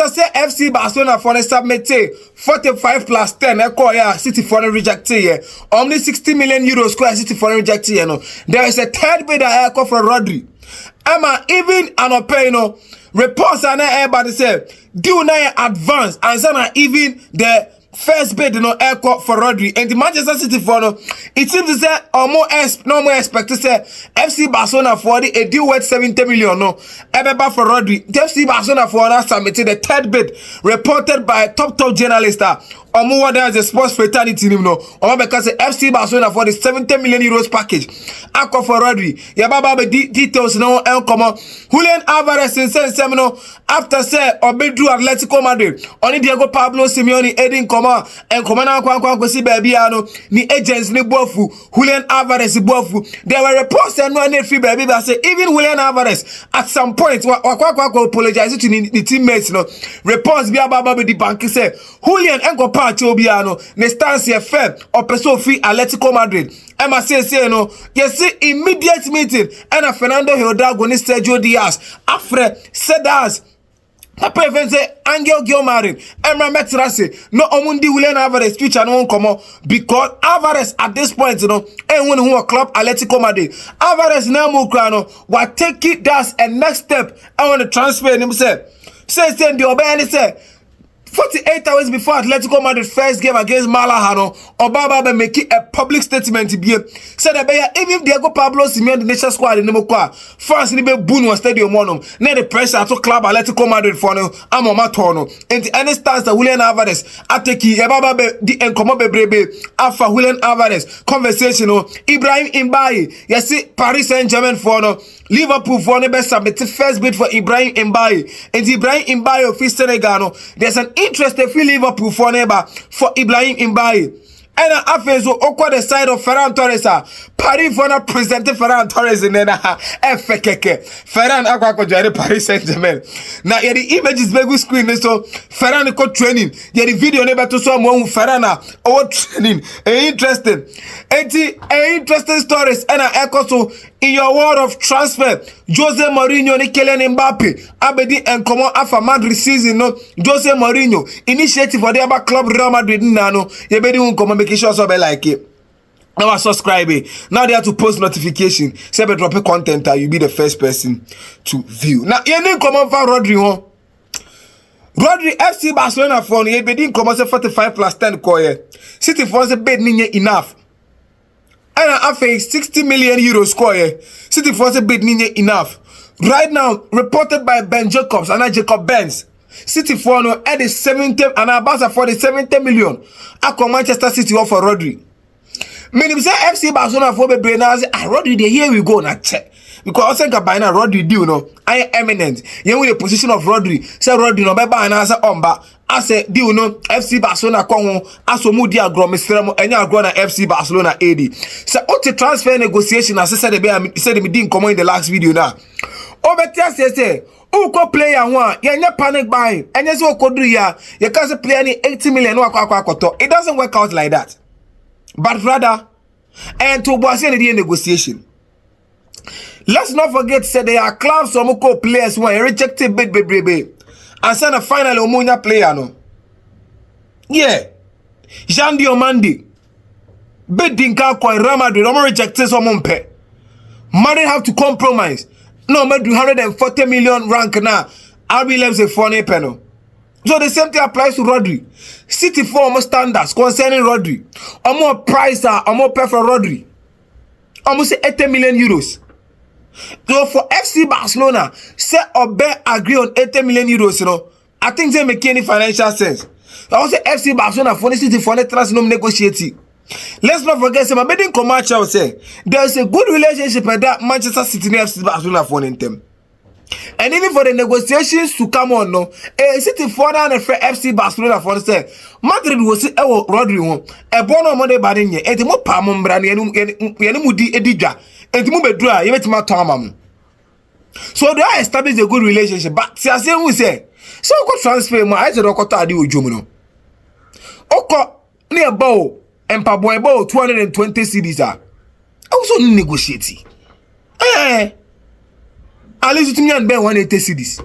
after say FC Barcelona for submit 45 plus 10 City for reject only 60 million euros City for reject no. There is a third bid for Rodri. Emma even an reports are not everybody say do now advance and so even the first bid aircraft for Rodri and the Manchester City for it seems to say or more expect to say FC Barcelona for a deal worth 70 million ever for Rodri. The FC Barcelona for us submitted the third bid reported by a top journalist or more than the sports fraternity or because FC Barcelona for the 70 million euros package for Rodri. Yababa details no Julián Álvarez in Semino after say or Bedru Atletico Madrid only Diego Pablo Simeone Edin and Commander Kwanko si Babiano ni agents ni bofu Julián Álvarez bofu. There were reports and no free baby but say even Julián Álvarez at some point Kwanko apologized to the teammates reports be about the bank say Julián enko Obiano ne stance ye fair or person free Atletico Madrid. Emma say no you see immediate meeting and Fernando Hidalgo ni Sergio Diaz afre Sedas Papa even say Angel Gilmarin Emma Metrase no omundi Julián Álvarez future no come because Álvarez at this point and when who club Atletico Madrid Álvarez now move crano what take it that's a next step I want to transfer him say the obey say 48 hours before Atletico Madrid first game against Malaga, Obaba make a public statement to be said that even Diego Pablo Simeone the national squad in the France in the Boone Stadium one near the pressure to club Atletico Madrid for no Amomatono and the any stance that Julián Álvarez ateki Yababa the Encomobe Brebe Alpha Julián Álvarez conversation Ibrahim Mbaye you see Paris Saint-Germain for no Liverpool for the best submit first bid for Ibrahim Mbaye and Ibrahim Mbaye of Senegal there's an interest if Liverpool for neighbor for Ibrahim Mbaye. And after so the side of Ferran Torres Paris for not presenting Ferran Torres in FKK Ferran akwa join Paris Saint-Germain. Now here the images big screen so Ferran ko training. Here the video never to so mo Ferran training. Interesting stories and echo so in your world of transfer Jose Mourinho ni Kylian Mbappe abedi and come after Madrid season Jose Mourinho initiative for the other club Real Madrid nano you bedi come make sure so be like it. Now subscribe now they have to post notification say be drop content you be the first person to view. Now you need come on for Rodri Rodri FC Barcelona for you bedi come on 45 plus 10 koye City for say bid ni enough. And after 60 million euros score, City Force bid enough. Right now, reported by Ben Jacobs and Jacob Benz, City for no at the 70 and about for the 70 million. Ako Manchester City offer Rodri. Meaning say FC Barcelona for the brain say Rodri there here we go na check. Because I think by now Rodri do I am eminent. You with the position of Rodri. Say Rodri no be ba na say omba. I say do FC Barcelona kon aso mu di agro Mr. enya agro na FC Barcelona AD. Say o te transfer negotiation as said me din come in the last video now. Obetia say uko player one yenya panic buying. Enya say okodru ya you can say player ni 80 million no akwa. It doesn't work out like that. But rather and to boss any negotiation. Let's not forget say there are clubs some players who are rejected bid baby. And send a final Omonia player no. Yeah. Jean Diomandi. Bid Dinka Kwan Real Madrid. I'm rejected some pay. Madrid have to compromise. No, Madrid 140 million rank now. RB Lems a funny panel. So the same thing applies to Rodri. City for more standards concerning Rodri. Or more price or more pay for Rodri. Almost 80 million euros. So for FC Barcelona, say Obe agree on 80 million euros, I think they make any financial sense. I also FC Barcelona for the City for the transfer negotiating. Let's not forget some bidding commercial say there's a good relationship with that Manchester City and FC Barcelona for them. And even for the negotiations to come on City for the FC Barcelona for say Madrid was Rodri a bono money badinye and the more palm brand mudi edija and move dry you met my tamam. So they are established a good relationship, but see as we say so go transfer my eyes okota di ojomuno oko near bow and paboy bow 220 CDs are also negotiating at least to me and bear 180 CDs.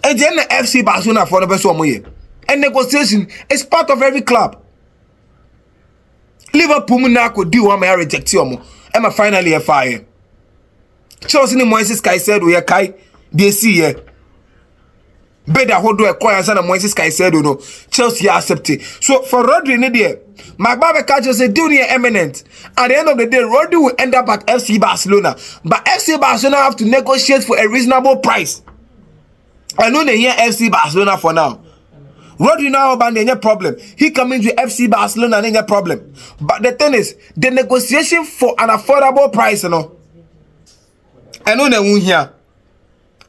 And then the FC Barcelona for the best one year. And negotiation is part of every club. Liverpool now could do one may reject you. Emma finally a fire. Chelsea ni Moises Caicedo we kai they see here. Better hold do acquire and Moises Caicedo no. Chelsea accept it. So for Rodri ni there, Mbaye catch say do near eminent. At the end of the day, Rodri will end up at FC Barcelona. But FC Barcelona have to negotiate for a reasonable price. I know they hear FC Barcelona for now. Rodri now ban any problem. He coming to FC Barcelona any problem. But the thing is, the negotiation for an affordable price, you know. I know they won't hear.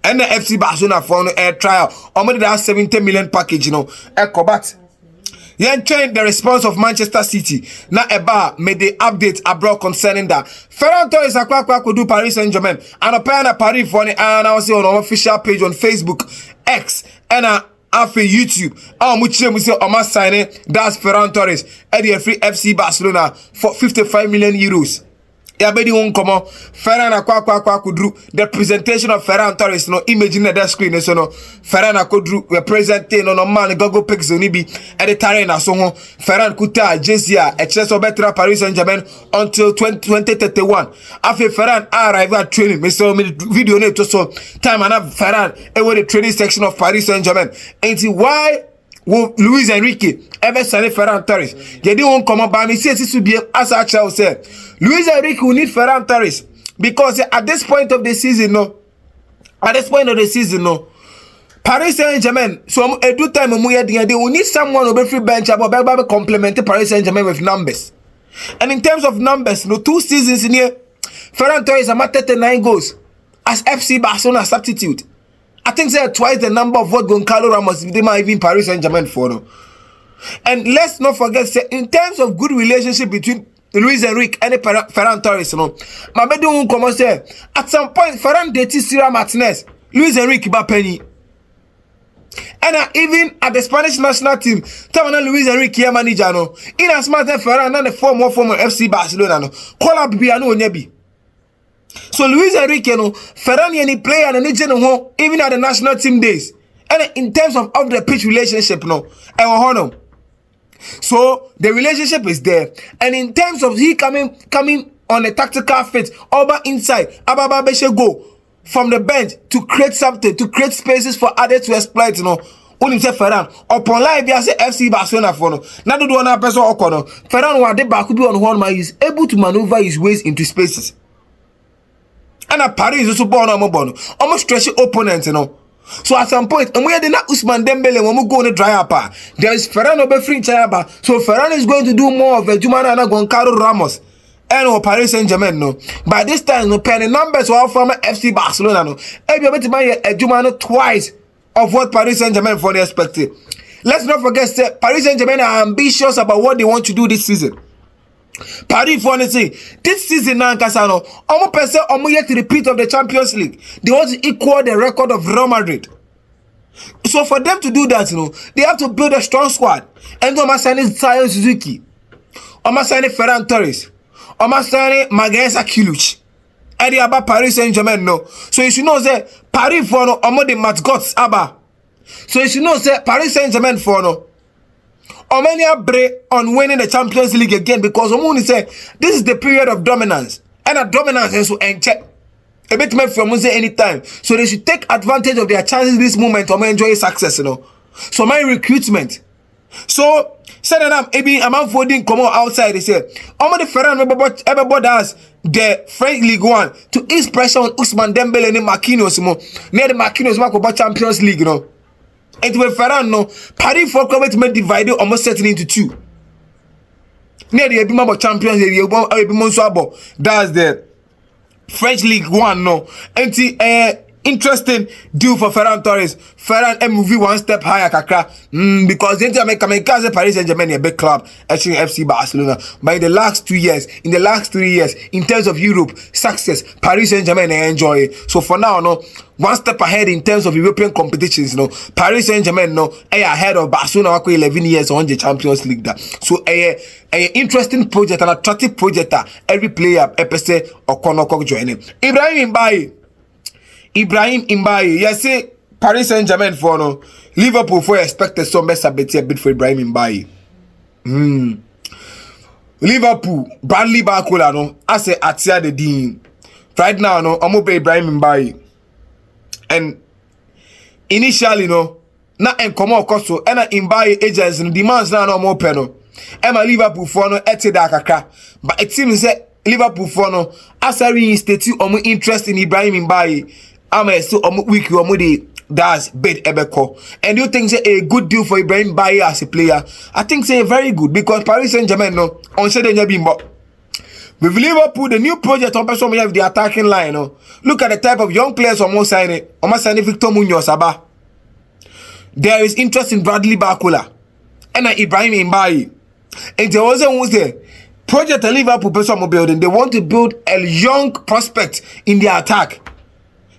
And the FC Barcelona for a trial. Already that 70 million package, you know. But then change the response of Manchester City. Now Eba made the update abroad concerning that. Ferran Torres could do Paris Saint-Germain. And apparently Paris for and I was on our official page on Facebook, X, and after YouTube. Much we say Oma signing that's Ferran Torres at the free FC Barcelona for 55 million euros. Yeah, baby, won't come on. Ferran could do the presentation of Ferran Torres. No, imagine that screen. So no, Ferran could do representing on a man Google Pixel Nibi at the terrain. So Ferran could tell Jessia a chance of better Paris Saint-Germain until 2031. After Ferran arrived at training, Mr. Video net so time and have Ferran over the training section of Paris Saint-Germain. And see why Luis Enrique ever signed Ferran Torres. They didn't come up by me. Say this will be as I shall say. Luis Enrique will need Ferran Torres because at this point of the season, no. Paris Saint-Germain. So a do time they will need someone who will be free bench about complement Paris Saint-Germain with numbers. And in terms of numbers, no 2 seasons in here, Ferran Torres has 39 goals as FC Barcelona substitute. I think they are twice the number of what Goncalo Ramos they might even Paris Saint-Germain for. No? And let's not forget, in terms of good relationship between Luis Enrique and Ferran Torres, you know, my bed won't come and say at some point Ferran dated Sierra Martinez, Luis Enrique Bapenny. And even at the Spanish national team, Tamana Luis Enrique manager no. In as much as Ferran and the former FC Barcelona no. Call up Biano Nebi. So Luis Enrique no, Ferran any player and any even at the national team days. And in terms of the pitch relationship no, so the relationship is there. And in terms of he coming on a tactical fit over inside, Ababa Beshe go from the bench to create something, to create spaces for others to exploit, you know. Only say Ferran upon live say FC Barcelona for no. Now do one person okono. Ferran wa de back be on one man is able to maneuver his ways into spaces. And a Paris is also born almost stretchy opponents, you know. So at some point, and we had not Usman Dembele when we go on the dry up. There is Ferran over free chaba. So Ferran is going to do more of a Julián and Goncalo Ramos and Paris Saint-Germain. No, by this time, no penny numbers were from FC Barcelona. No, every bit my Julián twice of what Paris Saint-Germain for the expected. Let's not forget that Paris Saint-Germain are ambitious about what they want to do this season. Paris for say this season now Casano almost person almost yet to repeat of the Champions League. They want to equal the record of Real Madrid. So for them to do that, you know, they have to build a strong squad. And almost signing Tayo Suzuki, almost signing Ferran Torres, almost signing Mbaye Kiluch. And they about Paris Saint-Germain no. So you should know that Paris for no almost the mascots Abba. So you should know that Paris Saint-Germain for no. Omania break on winning the Champions League again because Omuni say this is the period of dominance. And a dominance is to check a bit more from say anytime. So they should take advantage of their chances this moment to enjoy success, you know. So my recruitment. So said that I'm avoiding come outside. They say the Ferran everybody has the French League 1 to ease pressure on Usman Dembele and Marquinhos near the Marquinhos about Champions League, you know. And with Ferran, no, Paris for commitment divided almost setting into 2. Near the Ebimabo Champions League, that's the French League 1, no. And interesting deal for Ferran Torres. Ferran MV one step higher, Kakra. Because they make Paris Saint-Germain a big club, actually FC Barcelona. But in the last 3 years, in terms of Europe success, Paris Saint-Germain enjoy it. So for now, no, one step ahead in terms of European competitions, no. Paris Saint-Germain, no, ahead of Barcelona 11 years on the Champions League. So a interesting project, an attractive project. Every player, episode or Konokok joining. Ibrahim Mbaye, yes, Paris Saint-Germain for no Liverpool for expected some best a bit for Ibrahim Mbaye. Liverpool Bradley Barcola no as a atia the dean. Right now no Omo be Ibrahim Mbaye. And initially no na enkomo koso e na Mbaye agents no demands na no more no. E ma Liverpool for no ete da kakra. But it seems say Liverpool for no as a reinstate omo interest in Ibrahim Mbaye. Ama so omo week omo dey that's bid ebeko. And you think say a good deal for Ibrahim Mbaye as a player? I think say very good because Paris Saint-Germain no on say they bimbo. With Liverpool, the new project on person we have the attacking line. No? Look at the type of young players almost signing. Almost signing Victor Munoz Saba. There is interest in Bradley Barcola and Ibrahim Mbaye. And there was a project at Liverpool person building. They want to build a young prospect in the attack.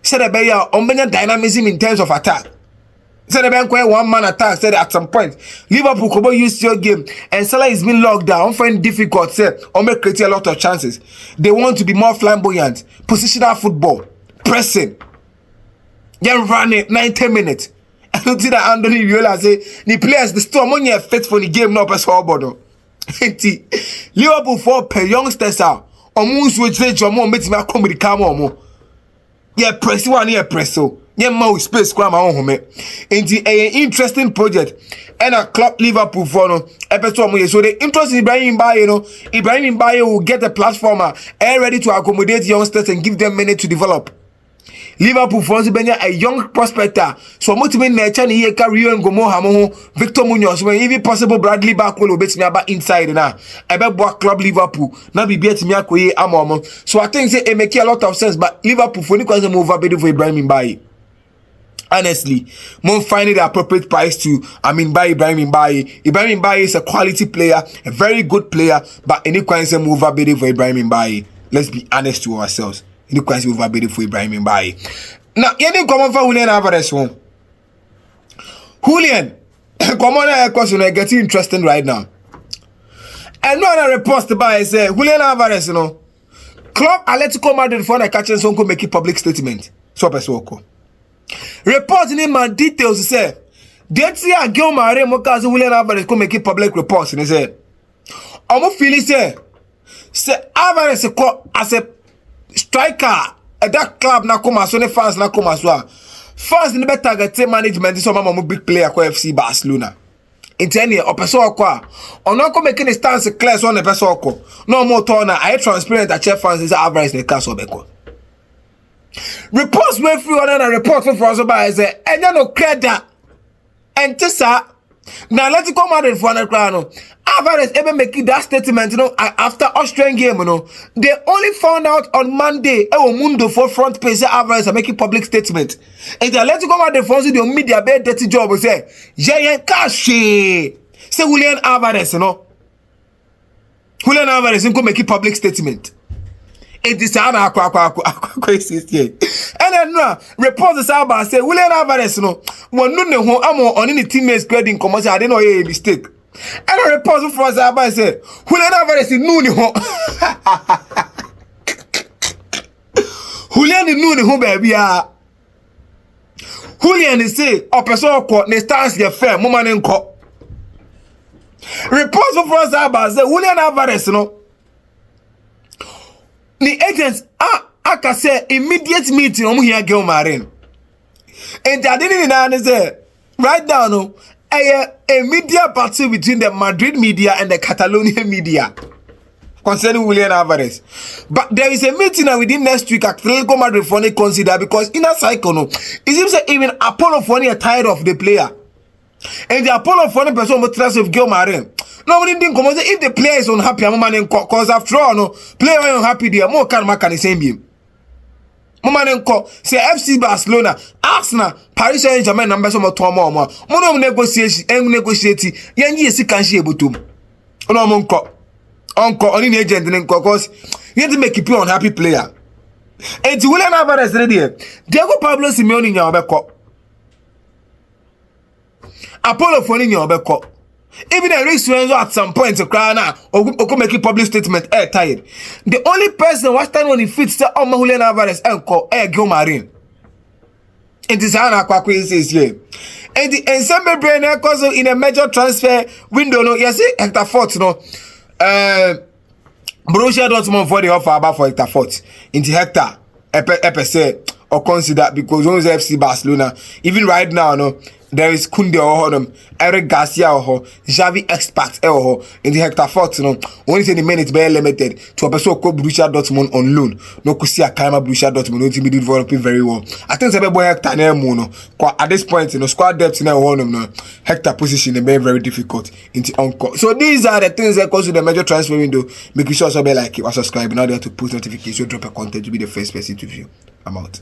Said a better dynamism in terms of attack. Said a better one man attack. Said at some point Liverpool could use your game and Salah is being locked down. Find difficult. Said or make create a lot of chances. They want to be more flamboyant, positional football, pressing, then run it 90 minutes. I don't see that Anthony Viola say the players the storm on your fit for the game no pass forward. Liverpool for per youngsters out. Almost which they Jomo make me come with the camera. Yeah, press one here, press so. Yeah, more space, grab my own home. Into an interesting project, and a club Liverpool for no episode. So the interest in Ibrahim Mbaye, Ibrahim Mbaye will get a platformer and ready to accommodate youngsters and give them minutes to develop. Liverpool for a young prospector, so motivate nature here career and go more hamo Victor Munoz when even possible Bradley Barcola bet me about inside now. I bet boy club Liverpool now be bet me akoye amomo. So I think say it make a lot of sense, but Liverpool for the move up for Ibrahim Mbaye. Honestly, more find the appropriate price to buy Ibrahim Mbaye. Ibrahim Mbaye is a quality player, a very good player, but any kind of move up for Ibrahim Mbaye. Let's be honest to ourselves. Any kind of move up for Ibrahim Mbaye. Now, you didn't come on for Julián Álvarez one. Julián, come on, because you're getting interesting right now. And no other reports by say Julián Álvarez, Club Atletico Madrid for the catching son could make a public statement. So pesoko. Reports in my details say they see a girl marry Mokazi Julián Álvarez could make a public reports and he said I'm feeling say Álvarez as a striker at that club na come so ne fans na come so fans ni better get management so mama big player ko FC Barcelona intene o person ko ono ko make a stance clear so ne person ko no more turn na I transparent at chef fans is Álvarez ne cash obeko reports wey free on na report for us by say enya no credit entisa na Atletico Madrid for na crown Álvarez ever make that statement, after Austrian game, they only found out on Monday, Mundo for front page, Álvarez are making public statement. And the Atletico Madrid for the media, bad dirty job, say, yeah, cash, say Julián Álvarez, Julián Álvarez, go make a public statement. It is an and then reports about say Julián Álvarez, one no on any teammates grading commercial, I didn't know a mistake. And a report for us about say Julián Álvarez nuni ho Julián nuni ho baby ah Julián say opeso ko ne stance ye fair mo man nko report for us about say Julián Álvarez the agents aka say immediate meeting omo here girl marine and I didn't know say right down a media battle between the Madrid media and the Catalonian media concerning Julián Álvarez. But there is a meeting within next week at Atletico Madrid for they consider because in a cycle, it seems that even Apollo Fonny are tired of the player. And the Apollo Fonny person will trust with Gil Marin. Nobody didn't come if the player is unhappy, I'm man because after all, player are unhappy, they are more can the same game. Momanenko say FC Barcelona, Arsenal, Paris Saint-Germain number some tomo mo. Mono negotiate yanji esi kan shi ebutum. Ono monko. Onko oni agent nenko cause you have to make it unhappy player. And Julián Álvarez ready. Diego Pablo Simeone nya obeko. Apollo Fonny nya obeko. Even a race at some point to cry now or go make a public statement tired. The only person was standing on the feet say Julián Álvarez and call Gil Marin. It is how Aquaque says here. And the ensemble brain also in a major transfer window. No, you see Hector Fort, no. Borussia Dortmund for the offer about for Hector Fort. In the Hector, say or consider because owns FC Barcelona. Even right now, no, there is Kunde or Eric Garcia or Xavi expert or in the Hector Fort, no. Only 20 minutes very limited to a person called Borussia Dortmund on loan. No could see a Kaima Borussia Dortmund no team be developing very well. I think it's a boy Hector no. At this point, you know, squad depth in one no Hector position is very, very difficult in the encore. So these are the things that cause the major transfer window. Make sure also be like it or subscribe in order to post notifications, drop a content to be the first person to view. I'm out.